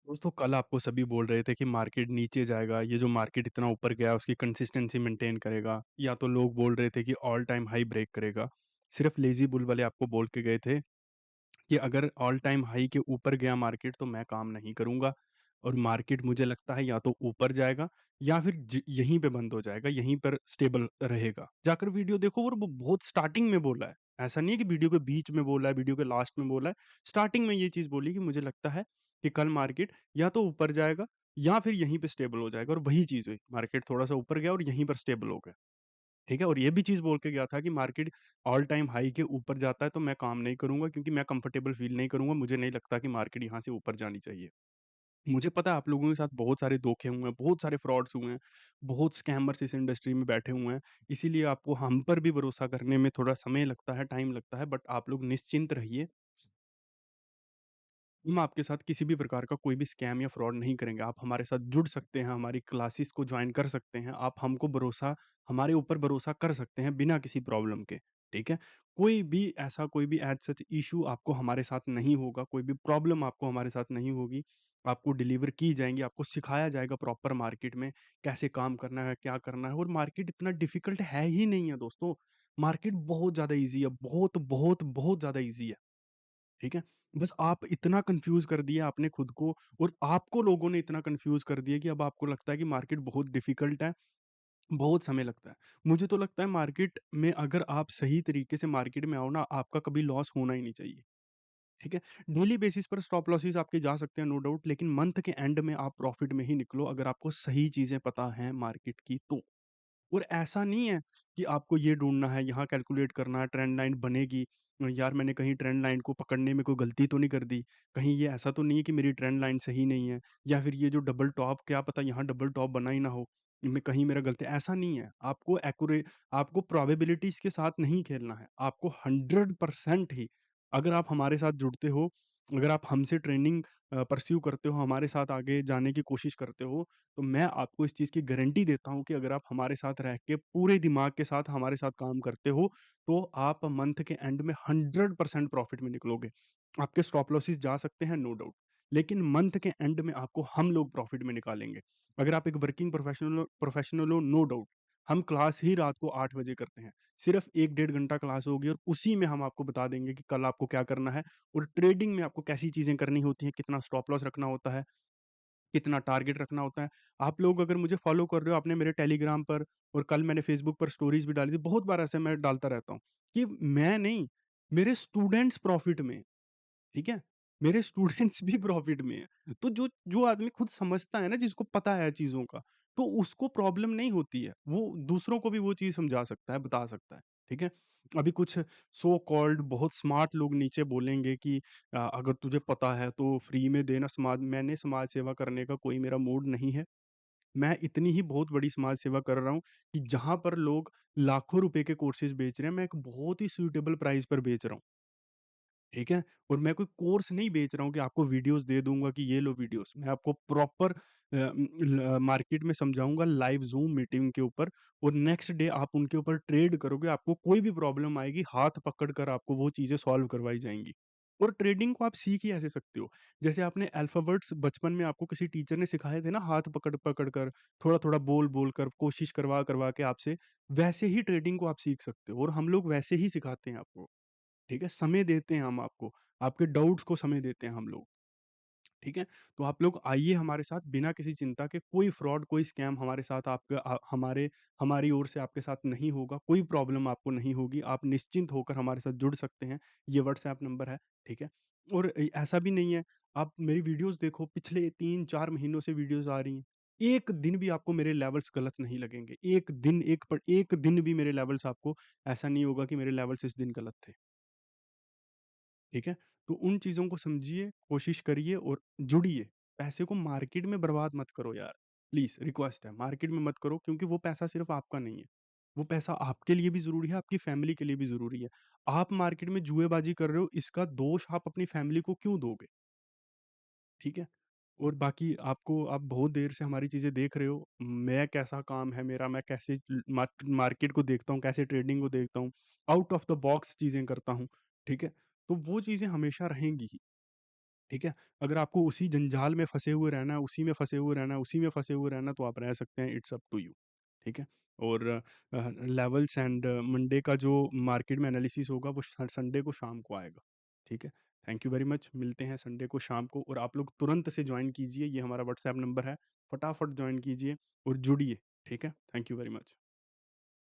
दोस्तों कल आपको सभी बोल रहे थे कि मार्केट नीचे जाएगा, ये जो मार्केट इतना ऊपर गया उसकी कंसिस्टेंसी मेंटेन करेगा, या तो लोग बोल रहे थे कि ऑल टाइम हाई ब्रेक करेगा। सिर्फ लेजी बुल वाले आपको बोल के गए थे कि अगर ऑल टाइम हाई के ऊपर गया मार्केट तो मैं काम नहीं करूंगा, और मार्केट मुझे लगता है या तो ऊपर जाएगा या फिर यहीं पे बंद हो जाएगा, यहीं पर स्टेबल रहेगा। जाकर वीडियो देखो, वो बहुत स्टार्टिंग में बोला है। ऐसा नहीं है कि वीडियो के बीच में बोला है, वीडियो के लास्ट में बोला है। स्टार्टिंग में ये चीज बोली कि मुझे लगता है कि कल मार्केट या तो ऊपर जाएगा या फिर यहीं पे स्टेबल हो जाएगा, और वही चीज हुई। मार्केट थोड़ा सा ऊपर गया और यहीं पर स्टेबल हो गया। ठीक है, और ये भी चीज़ बोल के गया था कि मार्केट ऑल टाइम हाई के ऊपर जाता है तो मैं काम नहीं करूँगा, क्योंकि मैं कंफर्टेबल फ़ील नहीं करूँगा, मुझे नहीं लगता कि मार्केट यहाँ से ऊपर जानी चाहिए। मुझे पता है आप लोगों के साथ बहुत सारे धोखे हुए हैं, बहुत सारे फ्रॉड्स हुए हैं, बहुत स्कैमर्स इस इंडस्ट्री में बैठे हुए हैं, इसीलिए आपको हम पर भी भरोसा करने में थोड़ा समय लगता है, टाइम लगता है, बट आप लोग निश्चिंत रहिए। हम आपके साथ किसी भी प्रकार का कोई भी स्कैम या फ्रॉड नहीं करेंगे। आप हमारे साथ जुड़ सकते हैं, हमारी क्लासेस को जॉइन कर सकते हैं। आप हमको भरोसा हमारे ऊपर भरोसा कर सकते हैं बिना किसी प्रॉब्लम के, ठीक है? कोई भी एज़ सच इश्यू आपको हमारे साथ नहीं होगा, कोई भी प्रॉब्लम आपको हमारे साथ नहीं होगी। आपको डिलीवर की जाएँगी, आपको सिखाया जाएगा प्रॉपर मार्केट में कैसे काम करना है, क्या करना है, और मार्केट इतना डिफ़िकल्ट है ही नहीं है दोस्तों। मार्केट बहुत ज़्यादा ईज़ी है, बहुत, बहुत, बहुत ज़्यादा ईज़ी है। ठीक है? बस आप इतना कन्फ्यूज़ कर दिया आपने खुद को, और आपको लोगों ने इतना कन्फ्यूज़ कर दिया कि अब आपको लगता है कि मार्केट बहुत डिफ़िकल्ट है, बहुत समय लगता है। मुझे तो लगता है मार्केट में अगर आप सही तरीके से मार्केट में आओ ना, आपका कभी लॉस होना ही नहीं चाहिए। ठीक है? डेली बेसिस पर स्टॉप लॉसेस आपके जा सकते हैं नो डाउट, लेकिन मंथ के एंड में आप प्रॉफिट में ही निकलो अगर आपको सही चीज़ें पता हैं मार्केट की तो। और ऐसा नहीं है कि आपको ये ढूँढना है, यहाँ कैलकुलेट करना है, ट्रेंड लाइन बनेगी। यार मैंने कहीं ट्रेंड लाइन को पकड़ने में कोई गलती तो नहीं कर दी? कहीं ये ऐसा तो नहीं है कि मेरी ट्रेंड लाइन सही नहीं है? या फिर ये जो डबल टॉप, क्या पता यहाँ डबल टॉप बना ही ना हो? मैं कहीं मेरा गलती, ऐसा नहीं है। आपको प्रोबेबिलिटीज़ के साथ नहीं खेलना है। आपको 100% ही, अगर आप हमारे साथ जुड़ते हो, अगर आप हमसे ट्रेनिंग परस्यू करते हो, हमारे साथ आगे जाने की कोशिश करते हो, तो मैं आपको इस चीज़ की गारंटी देता हूँ कि अगर आप हमारे साथ रह के पूरे दिमाग के साथ हमारे साथ काम करते हो, तो आप मंथ के एंड में 100% प्रॉफ़िट में निकलोगे। आपके स्टॉप लॉसेस जा सकते हैं नो डाउट, लेकिन मंथ के एंड में आपको हम लोग प्रॉफ़िट में निकालेंगे। अगर आप एक वर्किंग प्रोफ़ेशनल हो नो डाउट, हम क्लास ही रात को 8 बजे करते हैं। सिर्फ़ 1 डेढ़ घंटा क्लास होगी और उसी में हम आपको बता देंगे कि कल आपको क्या करना है, और ट्रेडिंग में आपको कैसी चीज़ें करनी होती हैं, कितना स्टॉप लॉस रखना होता है, कितना टारगेट रखना होता है। आप लोग अगर मुझे फ़ॉलो कर रहे हो, आपने मेरे टेलीग्राम पर और कल मैंने फ़ेसबुक पर स्टोरीज़ भी डाली थी, बहुत बार ऐसे मैं डालता रहता हूँ कि मैं नहीं, मेरे स्टूडेंट्स प्रॉफ़िट में हैं, ठीक है? मेरे स्टूडेंट्स भी प्रॉफ़िट में हैं। तो जो जो आदमी खुद समझता है ना, जिसको पता है चीज़ों का, तो उसको प्रॉब्लम नहीं होती है। वो दूसरों को भी वो चीज़ समझा सकता है, बता सकता है, ठीक है? अभी कुछ सो कॉल्ड बहुत स्मार्ट लोग नीचे बोलेंगे कि अगर तुझे पता है तो फ्री में देना। मैंने समाज सेवा करने का कोई मेरा मूड नहीं है। मैं इतनी ही बहुत बड़ी समाज सेवा कर रहा हूँ कि जहाँ पर लोग लाखों रुपए के कोर्सेज़ बेच रहे हैं, मैं एक बहुत ही सूटेबल प्राइस पर बेच रहा हूँ। ठीक है? और मैं कोई कोर्स नहीं बेच रहा हूँ कि आपको वीडियोज़ दे दूँगा कि ये लो वीडियोज़। मैं आपको प्रॉपर मार्केट में समझाऊँगा लाइव ज़ूम मीटिंग के ऊपर, और नेक्स्ट डे आप उनके ऊपर ट्रेड करोगे, आपको कोई भी प्रॉब्लम आएगी, हाथ पकड़ कर आपको वो चीज़ें सॉल्व करवाई जाएँगी। और ट्रेडिंग को आप सीख ही ऐसे सकते हो, जैसे आपने अल्फ़ाबेट्स बचपन में आपको किसी टीचर ने सिखाए थे ना, हाथ पकड़-पकड़ कर, थोड़ा-थोड़ा बोल-बोल कर, कोशिश करवा-करवा के आपसे, वैसे ही ट्रेडिंग को आप सीख सकते हो, और हम लोग वैसे ही सिखाते हैं आपको। ठीक है? समय देते हैं हम आपको, आपके डाउट्स को समय देते हैं हम लोग, ठीक है? तो आप लोग आइए हमारे साथ बिना किसी चिंता के, कोई फ्रॉड, कोई स्कैम हमारे साथ हमारी ओर से आपके साथ नहीं होगा, कोई प्रॉब्लम आपको नहीं होगी, आप निश्चिंत होकर हमारे साथ जुड़ सकते हैं, ये व्हाट्सएप नंबर है, ठीक है? और ऐसा भी नहीं है, आप मेरी वीडियोज़ देखो, पिछले 3-4 महीनों से वीडियोज़ आ रही हैं, एक दिन भी आपको मेरे लेवल्स गलत नहीं लगेंगे, एक दिन भी मेरे लेवल्स आपको ऐसा नहीं होगा कि मेरे लेवल्स इस दिन गलत थे। ठीक है? तो उन चीज़ों को समझिए, कोशिश करिए और जुड़िए। पैसे को मार्केट में बर्बाद मत करो यार, प्लीज़ रिक्वेस्ट है, मार्केट में मत करो, क्योंकि वो पैसा सिर्फ़ आपका नहीं है। वो पैसा आपके लिए भी ज़रूरी है, आपकी फैमिली के लिए भी ज़रूरी है। आप मार्केट में जुएबाज़ी कर रहे हो, इसका दोष आप अपनी फैमिली को क्यों दोगे? ठीक है? और बाकी आपको, आप बहुत देर से हमारी चीज़ें देख रहे हो, मैं कैसा काम है मेरा, मैं कैसे मार्केट को देखता हूँ, कैसे ट्रेडिंग को देखता हूँ, आउट ऑफ द बॉक्स चीज़ें करता हूँ, ठीक है? तो वो चीज़ें हमेशा रहेंगी ही। ठीक है? अगर आपको उसी जंजाल में फँसे हुए रहना है, उसी में फँसे हुए रहना है, उसी में फँसे हुए रहना है, तो आप रह सकते हैं, इट्स अप टू यू, ठीक है? और लेवल्स एंड मंडे का जो मार्केट में एनालिसिस होगा वो संडे को शाम को आएगा, ठीक है? थैंक यू वेरी मच, मिलते हैं संडे को शाम को और आप लोग तुरंत से जॉइन कीजिए, ये हमारा व्हाट्सएप नंबर है, फटाफट जॉइन कीजिए और जुड़िए, ठीक है? Thank you very much.